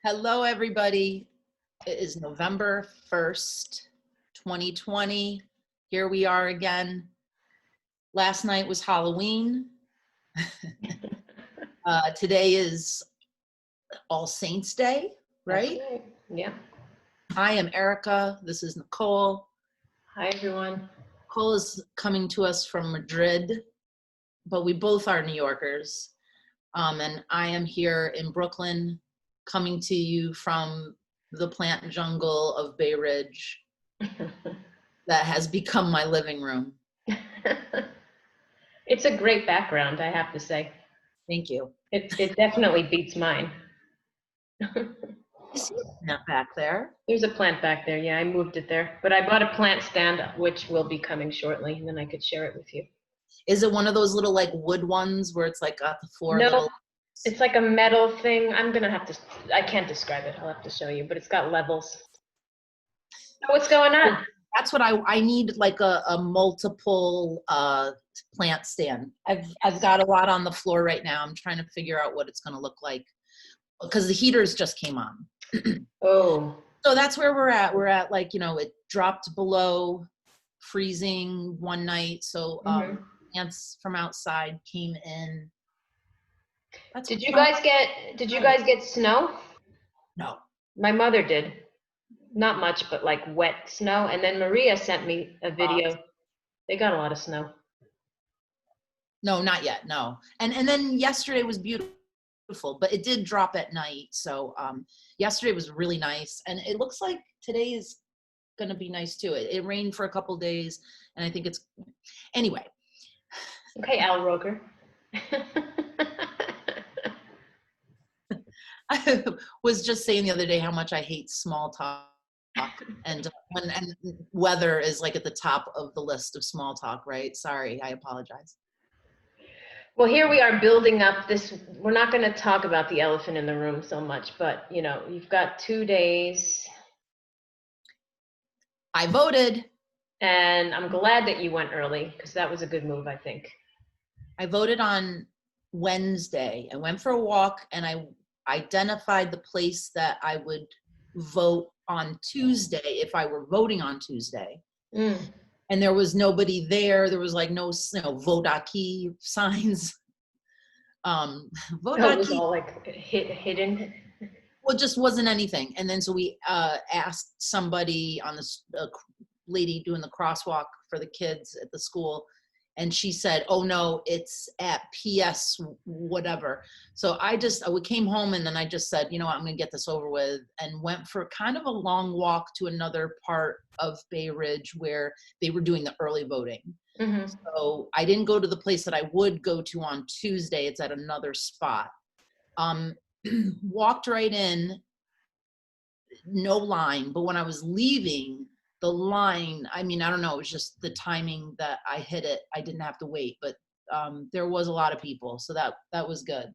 Hello, everybody. It is November 1st, 2020. Here we are again. Last night was Halloween. Today is All Saints Day, right? That's right. Yeah. I am Erica. This is Nicole. Hi, everyone. Nicole is coming to us from Madrid, but we both are New Yorkers. And I am here in Brooklyn, coming to you from the plant jungle of Bay Ridge that has become my living room. It's a great background, I have to say. Thank you. It definitely beats mine. You see a plant back there? There's a plant back there. Yeah, I moved it there. But I bought a plant stand, which will be coming shortly, and then I could share it with you. Is it one of those little like wood ones where it's like got the four No, little? it's like a metal thing. I'm going to have to, I can't describe it. I'll have to show you, but it's got levels. So what's going on? That's what I need, like a multiple plant stand. I've got a lot on the floor right now. I'm trying to figure out what it's going to look like because the heaters just came on. Oh. So that's where we're at. We're at like, it dropped below freezing one night. So plants from outside came in. Did you guys get snow? No. My mother did. Not much, but like wet snow. And then Maria sent me a video. They got a lot of snow. No, not yet. No. And then yesterday was beautiful, but it did drop at night. So yesterday was really nice. And it looks like today is going to be nice too. It rained for a couple days and I think it's, anyway. Okay, Al Roker. I was just saying the other day how much I hate small talk. And weather is like at the top of the list of small talk, right? Sorry, I apologize. Well, here we are building up this. We're not going to talk about the elephant in the room so much, but you've got 2 days. I voted. And I'm glad that you went early because that was a good move, I think. I voted on Wednesday. I went for a walk and I identified the place that I would vote on Tuesday if I were voting on Tuesday. And there was nobody there. There was like no vote aquí signs. Vote it was aquí. all like hidden. Well, it just wasn't anything. And then so we asked somebody on the lady doing the crosswalk for the kids at the school. And she said, oh no, it's at PS whatever. So we came home and then I just said, I'm going to get this over with and went for kind of a long walk to another part of Bay Ridge where they were doing the early voting. So I didn't go to the place that I would go to on Tuesday. It's at another spot. Walked right in, no line. But when I was leaving, the line, I don't know, it was just the timing that I hit it. I didn't have to wait, but there was a lot of people. So that was good.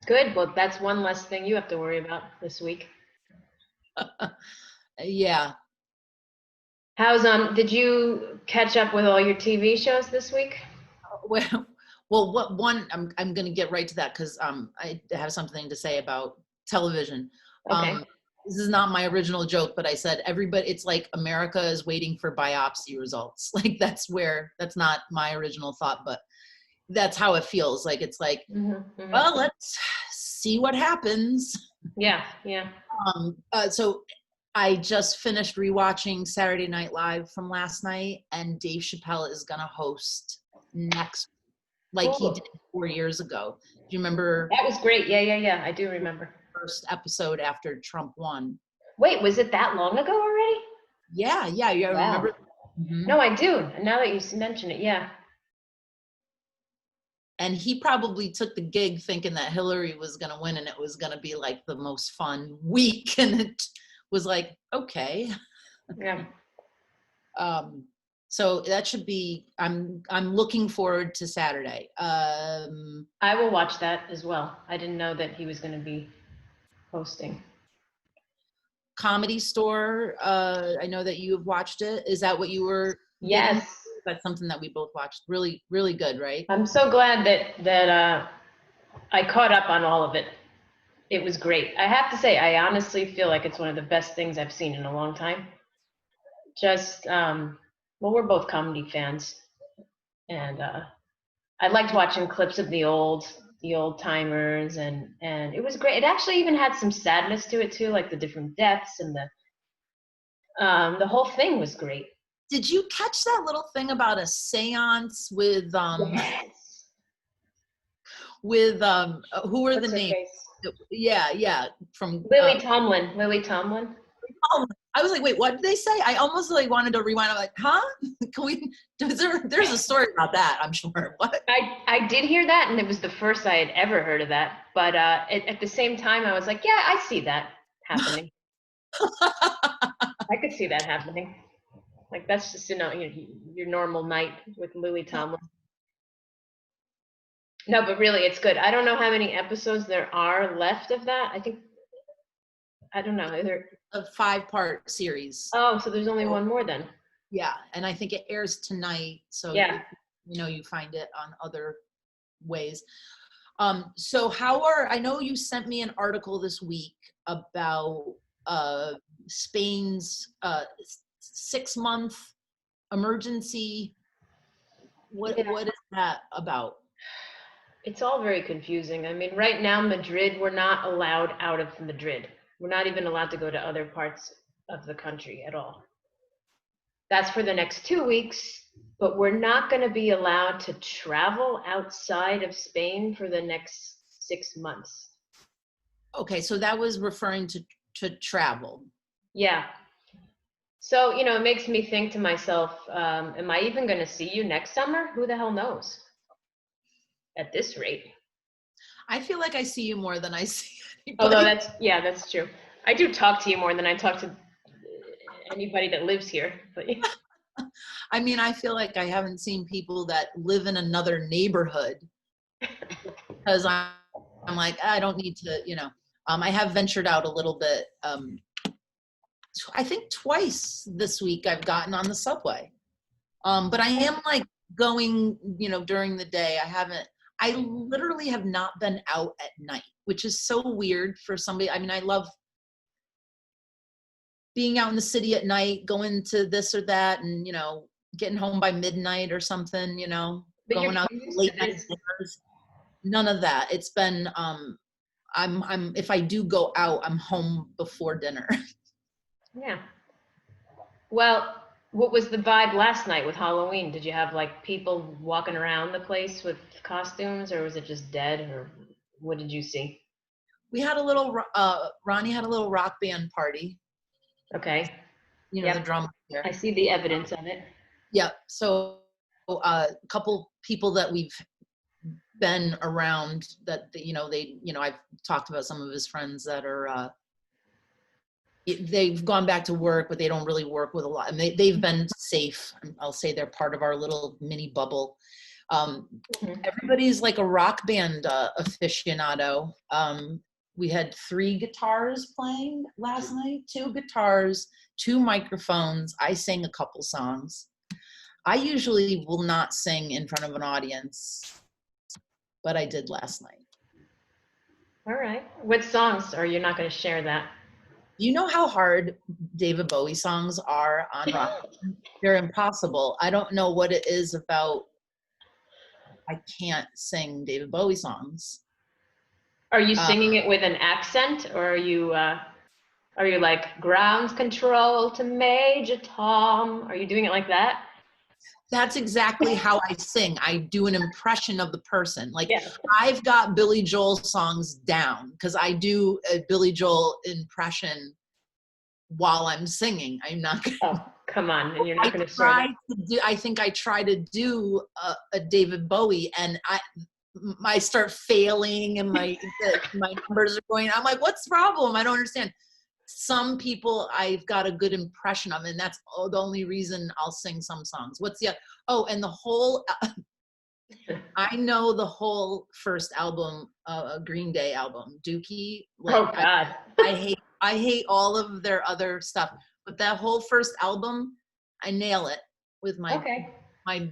Good. Well, that's one less thing you have to worry about this week. Yeah. Did you catch up with all your TV shows this week? Well, I'm going to get right to that because I have something to say about television. Okay. This is not my original joke, but I said it's like America is waiting for biopsy results. Like that's not my original thought, but that's how it feels. Like it's like, well, let's see what happens. Yeah. So I just finished rewatching Saturday Night Live from last night, and Dave Chappelle is gonna host next, like he did 4 years ago. Do you remember? That was great. Yeah. I do remember. First episode after Trump won. Wait, was it that long ago already? Yeah. You remember? No, I do. Now that you mention it, yeah. And he probably took the gig thinking that Hillary was going to win and it was going to be like the most fun week. And it was like, okay. Yeah. So that should be, I'm looking forward to Saturday. I will watch that as well. I didn't know that he was going to be hosting. Comedy Store. I know that you have watched it. Is that what you were? Yes. That's something that we both watched. Really, really good, right? I'm so glad that I caught up on all of it. It was great. I have to say, I honestly feel like it's one of the best things I've seen in a long time. Just, well, we're both comedy fans, and I liked watching clips of the old timers, and it was great. It actually even had some sadness to it too, like the different deaths, and the whole thing was great. Did you catch that little thing about a seance with Yes. who are What's the her names? face? Yeah, from Lily Tomlin. Lily Tomlin. oh, I was like, wait, what did they say? I almost like wanted to rewind. I'm like, huh? Can we? There's a story about that, I'm sure. What? I did hear that, and it was the first I had ever heard of that. But at the same time, I was like, yeah, I see that happening. I could see that happening. Like, that's just, your normal night with Lily Tomlin. No, but really, it's good. I don't know how many episodes there are left of that. I don't know. A 5-part series. Oh, so there's only one more then. Yeah, and I think it airs tonight. So Yeah. you find it on other ways. So I know you sent me an article this week about Spain's 6-month emergency. What is that about? It's all very confusing. I mean, right now, Madrid, we're not allowed out of Madrid. We're not even allowed to go to other parts of the country at all. That's for the next 2 weeks, but we're not going to be allowed to travel outside of Spain for the next 6 months. Okay, so that was referring to travel. Yeah. So, it makes me think to myself, am I even going to see you next summer? Who the hell knows? At this rate. I feel like I see you more than I see anybody. Although that's true. I do talk to you more than I talk to anybody that lives here. But I mean, I feel like I haven't seen people that live in another neighborhood because I'm like, I don't need to, I have ventured out a little bit. I think twice this week I've gotten on the subway. But I am like going, during the day. I literally have not been out at night, which is so weird for somebody. I mean, I love being out in the city at night, going to this or that, and, getting home by midnight or something, but going out to late night this. dinners. None of that. It's been, if I do go out, I'm home before dinner. Yeah. Well, what was the vibe last night with Halloween? Did you have like people walking around the place with costumes, or was it just dead, or what did you see? We had a little, Ronnie had a little rock band party. Okay. The drummer there. I see the evidence of it. Yeah. So a couple people that we've been around that, I've talked about some of his friends that are, they've gone back to work, but they don't really work with a lot. And they've been safe. I'll say they're part of our little mini bubble. Everybody's like a rock band aficionado. We had 3 guitars playing last night, 2 guitars, 2 microphones. I sang a couple songs. I usually will not sing in front of an audience, but I did last night. All right. What songs? Or you're not going to share that? You know how hard David Bowie songs are on rock? They're impossible. I don't know what it is about. I can't sing David Bowie songs. Are you singing it with an accent, or are you like ground control to Major Tom? Are you doing it like that? That's exactly how I sing. I do an impression of the person. Like, yeah. I've got Billy Joel songs down because I do a Billy Joel impression while I'm singing. I'm not gonna, oh, come on, and you're not going to try I think I try to do a David Bowie, and I start failing, and my numbers are going. I'm like, what's the problem? I don't understand. Some people I've got a good impression of, and that's the only reason I'll sing some songs. And the whole, I know the whole first album, Green Day album, Dookie. Like, oh God. I hate all of their other stuff, but that whole first album, I nail it with my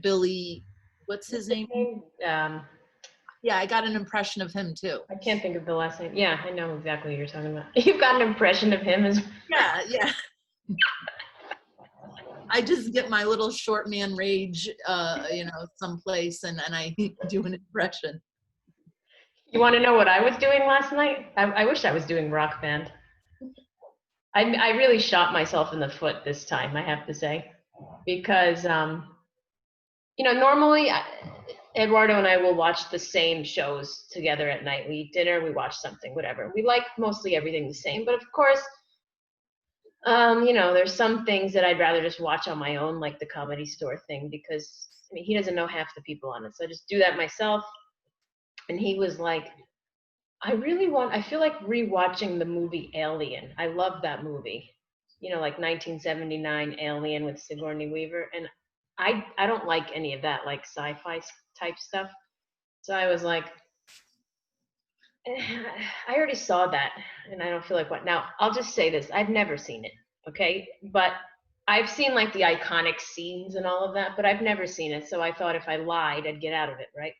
Billy, what's his name? Yeah, I got an impression of him too. I can't think of the last name. Yeah, I know exactly what you're talking about. You've got an impression of him as Yeah. I just get my little short man rage, someplace and I do an impression. You want to know what I was doing last night? I wish I was doing Rock Band. I really shot myself in the foot this time, I have to say, because normally Eduardo and I will watch the same shows together at night. We eat dinner, we watch something, whatever. We like mostly everything the same, but of course, there's some things that I'd rather just watch on my own, like the Comedy Store thing, because he doesn't know half the people on it, so I just do that myself. And he was like, I feel like rewatching the movie Alien. I love that movie. Like 1979 Alien with Sigourney Weaver. And I don't like any of that, like sci-fi type stuff. So I was like, I already saw that and I don't feel like what. Now, I'll just say this. I've never seen it, okay? But I've seen like the iconic scenes and all of that, but I've never seen it. So I thought if I lied, I'd get out of it, right?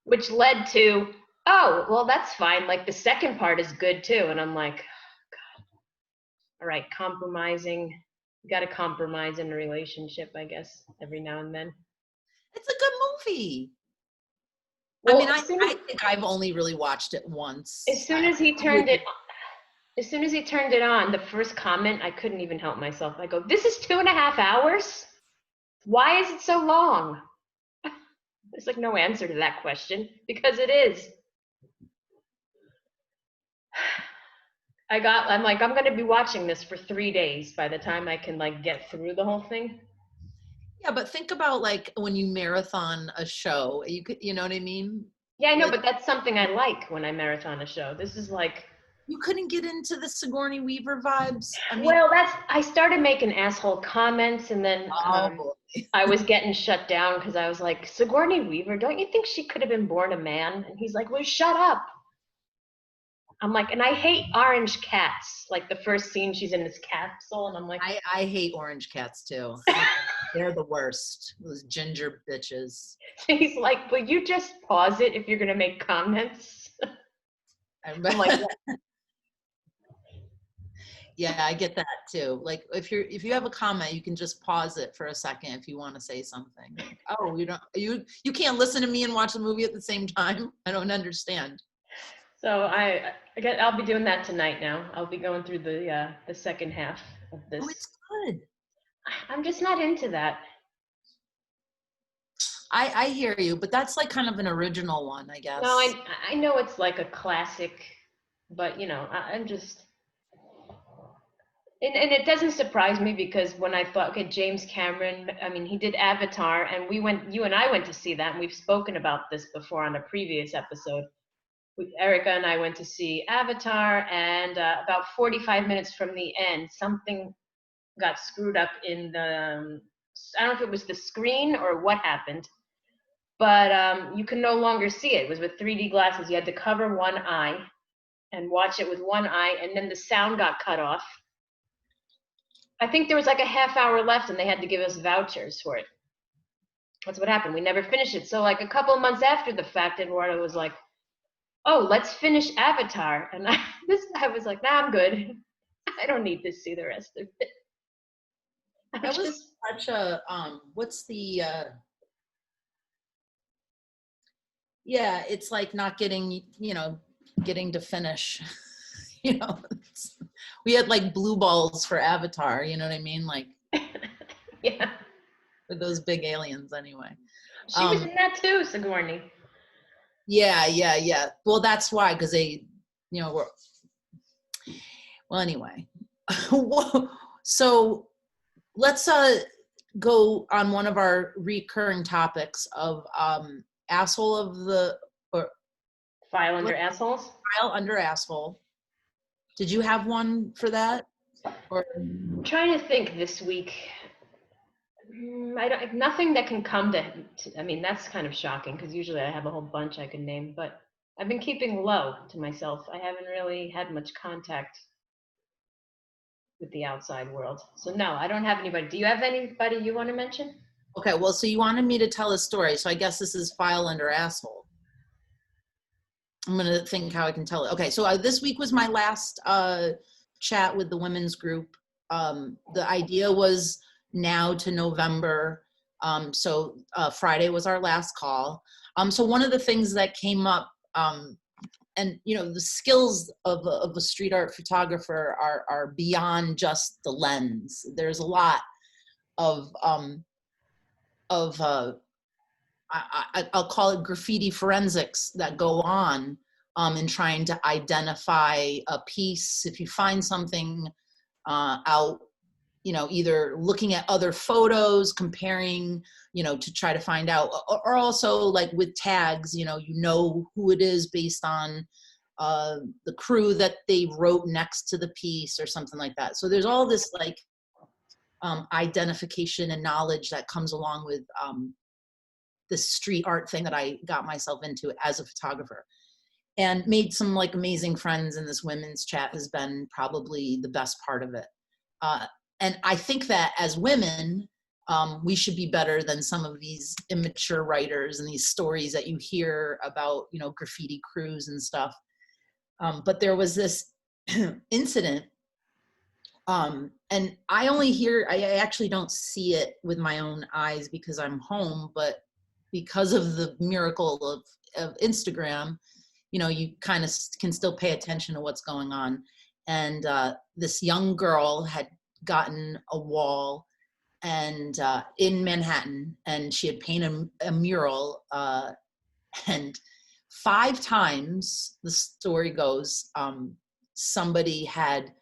Which led to, oh, well, that's fine. Like the second part is good too. And I'm like, oh, God. All right, compromising. You got to compromise in a relationship, I guess, every now and then. It's a good movie. Well, I think I've only really watched it once. As soon as he turned it on, the first comment, I couldn't even help myself. I go, this is 2.5 hours? Why is it so long? There's like no answer to that question, because it is. I'm like, I'm going to be watching this for 3 days by the time I can like get through the whole thing. Yeah, but think about like when you marathon a show, you know what I mean? Yeah, I know, but that's something I like when I marathon a show. This is like. You couldn't get into the Sigourney Weaver vibes? I started making asshole comments and then I was getting shut down because I was like, Sigourney Weaver, don't you think she could have been born a man? And he's like, well, shut up. I'm like, and I hate orange cats. Like the first scene, she's in this capsule, and I'm like, I hate orange cats too. They're the worst. Those ginger bitches. He's like, will you just pause it if you're gonna make comments? I'm like, yeah. Yeah, I get that too. Like if you have a comment, you can just pause it for a second if you want to say something. Oh, you can't listen to me and watch the movie at the same time? I don't understand. So I'll be doing that tonight now. I'll be going through the second half of this. Oh, it's good. I'm just not into that. I hear you, but that's like kind of an original one, I guess. No, I know it's like a classic, but I'm just. And it doesn't surprise me because when I thought, okay, James Cameron, he did Avatar, and you and I went to see that, and we've spoken about this before on a previous episode. Erica and I went to see Avatar, and about 45 minutes from the end, something got screwed up in the, I don't know if it was the screen or what happened, but you can no longer see it. It was with 3D glasses. You had to cover one eye and watch it with one eye, and then the sound got cut off. I think there was like a half hour left and they had to give us vouchers for it. That's what happened. We never finished it. So like a couple of months after the fact, Eduardo was like, oh, let's finish Avatar. And I was like, nah, I'm good. I don't need to see the rest of it. That was such a, what's the, yeah, it's like not getting, getting to finish, we had like blue balls for Avatar, you know what I mean? Like, yeah, with those big aliens anyway. She was in that too, Sigourney. Yeah. Well, that's why, because they, were, well, anyway. So let's go on one of our recurring topics of asshole of the, or file under assholes. File under asshole. Did you have one for that? Or I'm trying to think this week. Nothing that can come to. That's kind of shocking because usually I have a whole bunch I can name, but I've been keeping low to myself. I haven't really had much contact with the outside world. So no, I don't have anybody. Do you have anybody you want to mention? Okay, well, so you wanted me to tell a story, so I guess this is file under asshole. I'm gonna think how I can tell it. Okay, so this week was my last chat with the women's group. The idea was now to November. So Friday was our last call. So one of the things that came up, and the skills of a street art photographer are beyond just the lens. There's a lot of I'll call it graffiti forensics that go on in trying to identify a piece. If you find something out, either looking at other photos, comparing, to try to find out, or also like with tags, you know who it is based on the crew that they wrote next to the piece or something like that. So there's all this like identification and knowledge that comes along with the street art thing that I got myself into as a photographer, and made some like amazing friends. And this women's chat has been probably the best part of it. And I think that as women, we should be better than some of these immature writers and these stories that you hear about, graffiti crews and stuff. But there was this incident, and I actually don't see it with my own eyes because I'm home, but because of the miracle of Instagram, you kind of can still pay attention to what's going on. And this young girl had gotten a wall and in Manhattan, and she had painted a mural, and 5 times, the story goes, somebody had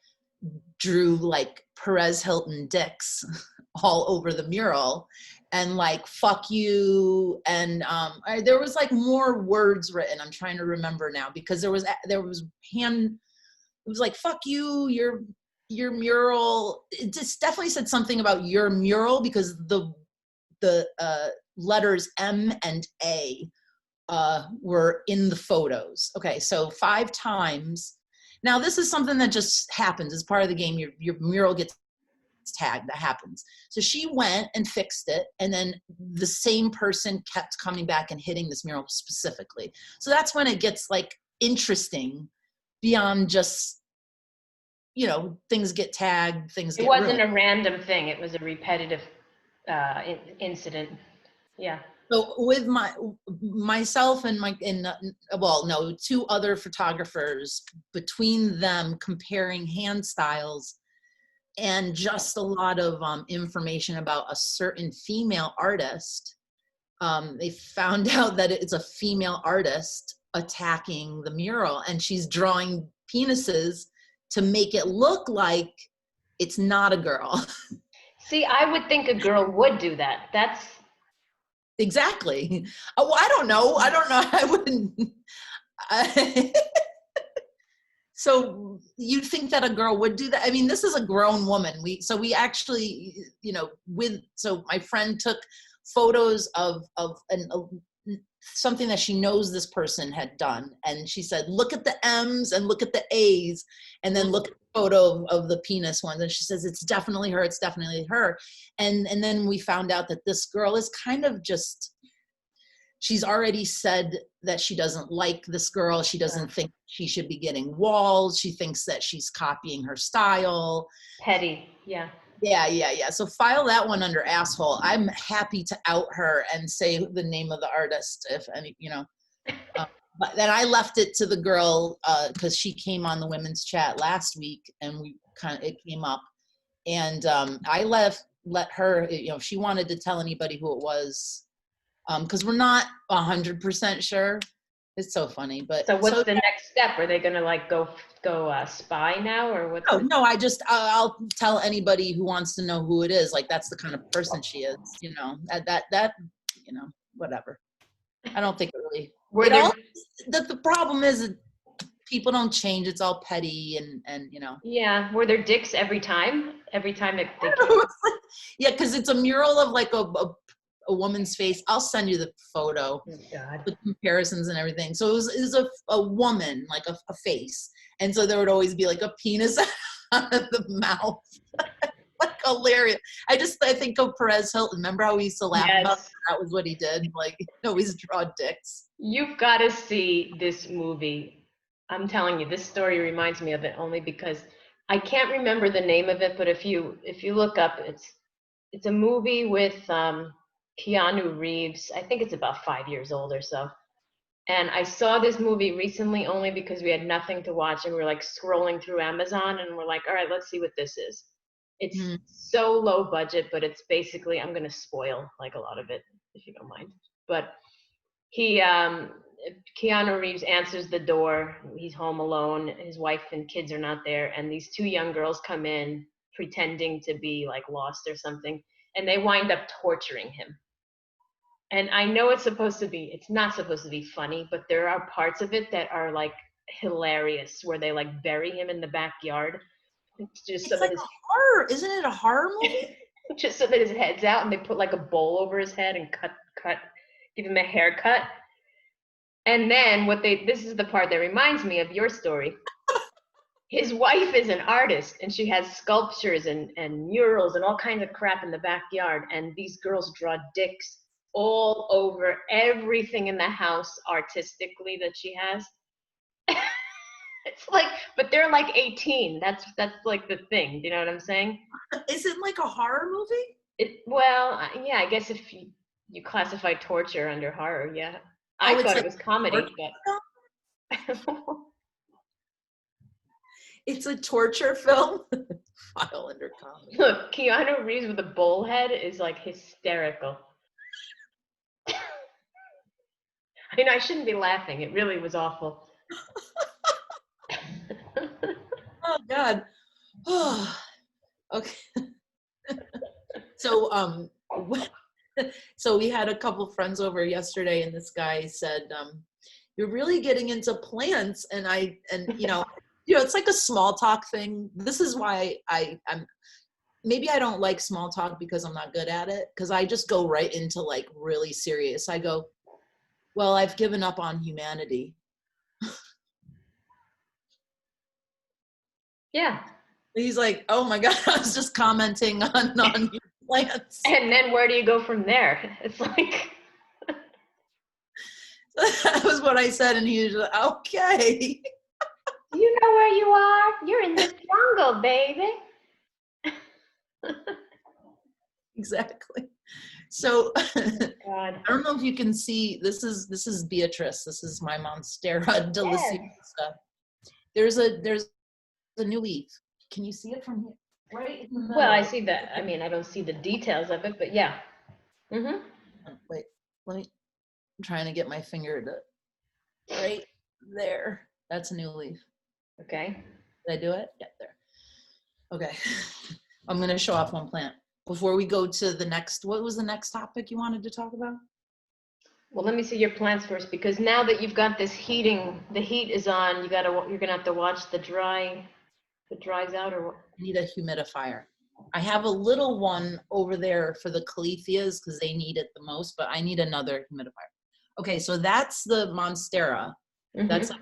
drew like Perez Hilton dicks all over the mural, and like fuck you, and there was like more words written. I'm trying to remember now, because there was it was like fuck you, your mural. It just definitely said something about your mural, because the letters M and A were in the photos. Okay, so 5 times. Now this is something that just happens as part of the game. Your mural gets tagged. That happens. So she went and fixed it, and then the same person kept coming back and hitting this mural specifically. So that's when it gets like interesting beyond just, things get tagged, things get ruined. It wasn't a random thing. It was a repetitive incident. Yeah. So with myself and no, 2 other photographers, between them comparing hand styles and just a lot of information about a certain female artist, they found out that it's a female artist attacking the mural, and she's drawing penises to make it look like it's not a girl. See, I would think a girl would do that. That's exactly. Oh, I don't know. I wouldn't. So you think that a girl would do that? I mean, this is a grown woman. We actually, so my friend took photos of something that she knows this person had done, and she said, look at the M's and look at the A's, and then look at the photo of the penis ones, and she says, it's definitely her, it's definitely her. And then we found out that this girl is kind of just, she's already said that she doesn't like this girl. She doesn't think she should be getting walls. She thinks that she's copying her style. petty. Yeah. Yeah. So file that one under asshole. I'm happy to out her and say the name of the artist, if any, but then I left it to the girl, because she came on the women's chat last week, and it came up, and I let her, if she wanted to tell anybody who it was, because we're not 100% sure. It's so funny, but so what's the next step? Are they gonna like go spy now, or what? No, I'll tell anybody who wants to know who it is. Like, that's the kind of person she is, that whatever. I don't think it really. The problem is that people don't change. It's all petty and. Yeah. Were there dicks every time? Yeah, because it's a mural of like a woman's face. I'll send you the photo, the comparisons and everything. So it was a woman, like a face, and so there would always be like a penis out of the mouth. Like, hilarious. I think of Perez Hilton. Remember how we used to laugh about Yes. that was what he did? Like, always draw dicks. You've got to see this movie. I'm telling you, this story reminds me of it only because I can't remember the name of it, but if you look up, it's a movie with Keanu Reeves. I think it's about 5 years old or so. And I saw this movie recently only because we had nothing to watch and we were like scrolling through Amazon and we're like, all right, let's see what this is. It's so low budget, but it's basically, I'm going to spoil like a lot of it if you don't mind. But Keanu Reeves answers the door. He's home alone. His wife and kids are not there. And these two young girls come in pretending to be like lost or something. And they wind up torturing him. And I know it's not supposed to be funny, but there are parts of it that are like hilarious where they like bury him in the backyard. It's like a horror. Isn't it a horror movie? Just so that his head's out and they put like a bowl over his head and give him a haircut. And then this is the part that reminds me of your story. His wife is an artist and she has sculptures and murals and all kinds of crap in the backyard. And these girls draw dicks all over everything in the house artistically that she has. It's like, but they're like 18. That's like the thing. Do you know what I'm saying? Is it like a horror movie? Yeah, I guess if you classify torture under horror, yeah. I thought it was comedy, but it's a torture film. File under comedy. Look, Keanu Reeves with a bowl head is like hysterical. I mean, I shouldn't be laughing. It really was awful. Oh God. Oh, okay. So so we had a couple friends over yesterday, and this guy said, "You're really getting into plants," and it's like a small talk thing. This is why I'm. Maybe I don't like small talk because I'm not good at it. Because I just go right into like really serious. I go, "Well, I've given up on humanity." Yeah. He's like, "Oh my God, I was just commenting on plants." And then where do you go from there? It's like that was what I said, and he was like, "Okay." You know where you are? You're in the jungle, baby. Exactly. So God. I don't know if you can see. This is Beatrice. This is my Monstera deliciosa. Yes. There's a new leaf. Can you see it from here? Right. Well, I see that. I mean, I don't see the details of it, but yeah. Mhm. Wait, I'm trying to get my finger to right there. That's a new leaf. Okay. Did I do it? Yeah, there. Okay. I'm going to show off one plant before we go to the next. What was the next topic you wanted to talk about? Well, let me see your plants first, because now that you've got this heating, the heat is on. You're gonna have to watch the dries out, or what? I need a humidifier. I have a little one over there for the caletheas because they need it the most, but I need another humidifier. Okay, so that's the Monstera. Mm-hmm. That's a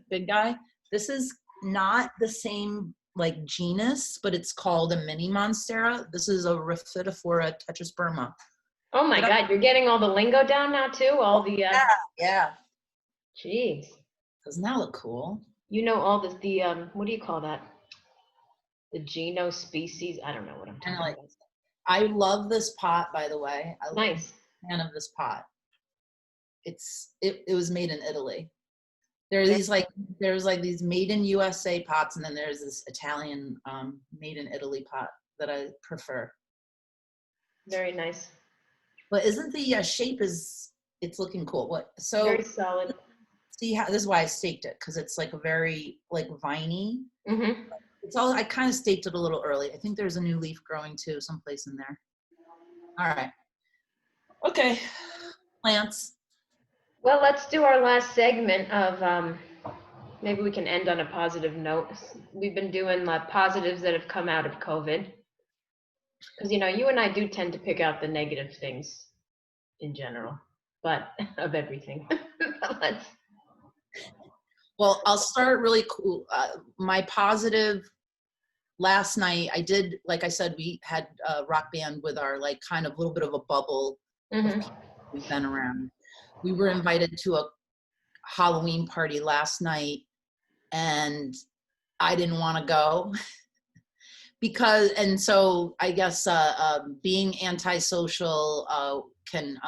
big guy. This is not the same like genus, but it's called a mini Monstera. This is a Rhaphidophora tetrasperma. Oh my God, you're getting all the lingo down now too? All the yeah. Jeez. Doesn't that look cool? You know all the what do you call that? The genus species? I don't know what I'm talking about. I love this pot, by the way. Nice. I'm a fan of this pot. It was made in Italy. There are there's these made in USA pots, and then there's this Italian made in Italy pot that I prefer. Very nice. But isn't the shape it's looking cool? Very solid. See how this is why I staked it, because it's like a very like viney. Mm-hmm. I kind of staked it a little early. I think there's a new leaf growing too, someplace in there. All right. Okay. Plants. Well, let's do our last segment of maybe we can end on a positive note. We've been doing positives that have come out of COVID. Because, you and I do tend to pick out the negative things in general, but of everything. Well, I'll start really cool. My positive last night I did, like I said, we had a rock band with our like kind of little bit of a bubble of people we've been around. We were invited to a Halloween party last night and I didn't want to go because, and so I guess being antisocial can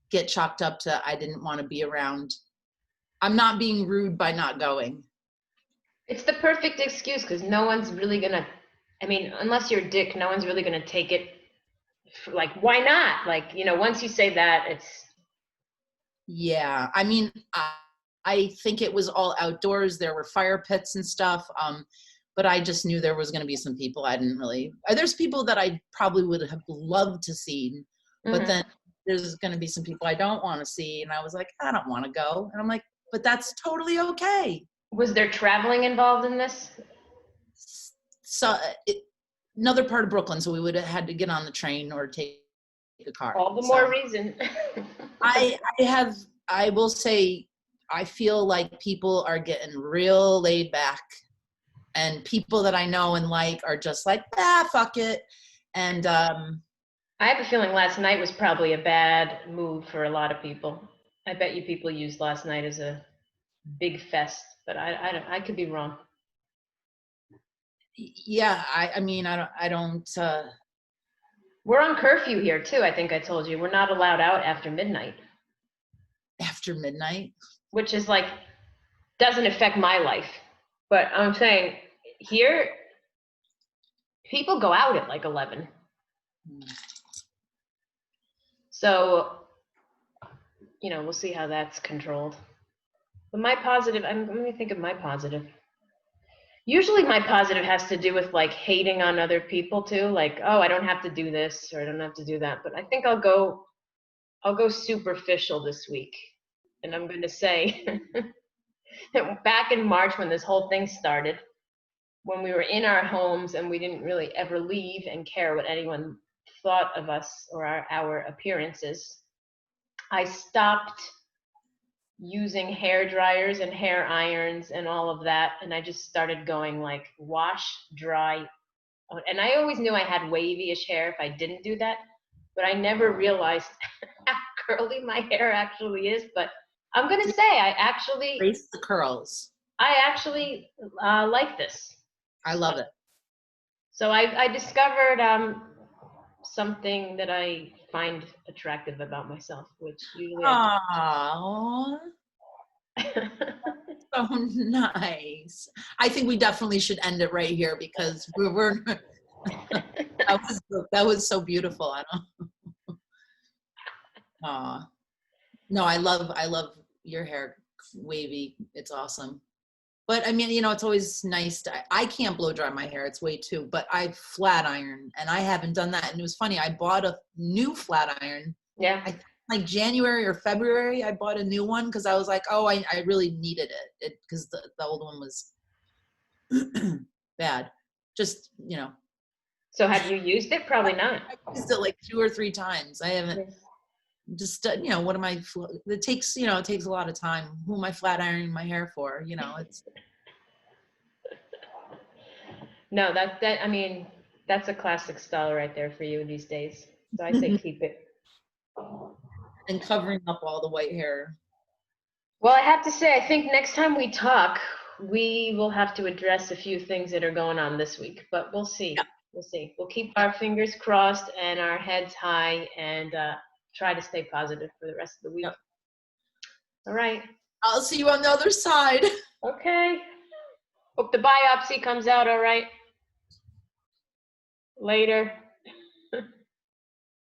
get chalked up to I didn't want to be around. I'm not being rude by not going. It's the perfect excuse because no one's really gonna, I mean, unless you're a dick, no one's really gonna take it like, why not? Like, you know, once you say that, it's. Yeah, I mean, I think it was all outdoors. There were fire pits and stuff. But I just knew there was going to be some people I didn't really, there's people that I probably would have loved to see, but then there's going to be some people I don't want to see. And I was like, I don't want to go. And I'm like, but that's totally okay. Was there traveling involved in this? So another part of Brooklyn. So we would have had to get on the train or take a car. All the more reason. I will say, I feel like people are getting real laid back. And people that I know and like are just like, fuck it. And I have a feeling last night was probably a bad move for a lot of people. I bet you people used last night as a big fest, but I could be wrong. Yeah, I mean, I don't. We're on curfew here too. I think I told you we're not allowed out after midnight. After midnight, which is like doesn't affect my life, but I'm saying here people go out at like 11. So, you know, we'll see how that's controlled. But my positive, let me think of my positive. Usually my positive has to do with like hating on other people too. Like, oh, I don't have to do this or I don't have to do that. But I think I'll go superficial this week. And I'm going to say back in March when this whole thing started, when we were in our homes and we didn't really ever leave and care what anyone thought of us or our appearances, I stopped using hair dryers and hair irons and all of that, and I just started going like wash, dry, and I always knew I had wavy-ish hair if I didn't do that, but I never realized how curly my hair actually is. But I'm gonna say I actually raise the curls. I actually like this. I love it. So I discovered something that I find attractive about myself, which usually Aww. So nice. I think we definitely should end it right here because we're that was so beautiful. I don't. No, I love your hair, wavy. It's awesome. But I mean, you know, it's always nice I can't blow dry my hair. It's way too, but I flat iron and I haven't done that. And it was funny. I bought a new flat iron. Yeah. Like January or February, I bought a new one because I was like, oh, I really needed it because the old one was bad. Just, you know. So have you used it? Probably not. I used it like 2 or 3 times. I haven't. Just you know, what am I? It takes a lot of time. Who am I flat ironing my hair for? You know, it's. No, that I mean, that's a classic style right there for you these days. So I say keep it. And covering up all the white hair. Well, I have to say, I think next time we talk, we will have to address a few things that are going on this week. But we'll see. Yeah. We'll see. We'll keep our fingers crossed and our heads high and try to stay positive for the rest of the week. Yep. All right. I'll see you on the other side. Okay. Hope the biopsy comes out all right. Later.